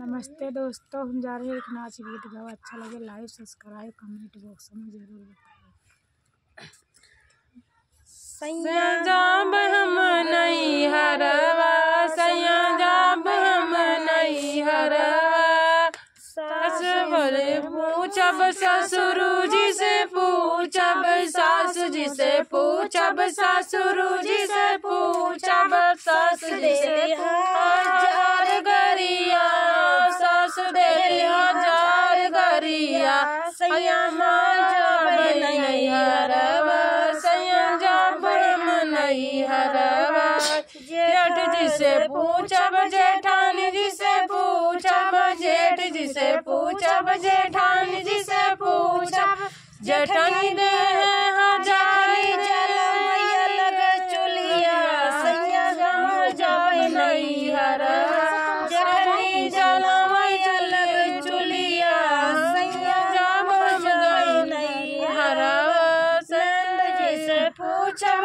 नमस्ते दोस्तों, हम जा रहे हैं एक नाच गीत गाओ। अच्छा लगे लाइक सब्सक्राइब कमेंट बॉक्स में जरूर बताएं। सैया जाब हम नहीं हरवा, सैया जाब हम नहीं हरवा। सास बोले पूछब ससुर जी से पूछब, सास जी से पूछब ससुर जी से पूछब, सास जी से हजार गरिया, सास दे हजार गरिया। सैया जाब नहीं हरवा, सैया जाब हम नहीं हरवा। जेठ जी से पूछब जेठानी जी से पूछब, जेठ जी से पूछब जेठानी जी से पूछब। जेठानी दे हजारी जलमैया लग चुलिया, सैया जाब नहीं हरवा। जेठानी जलमैया लग चुलिया, सैया जाब हम नहीं हरवा। संद जी से पूछब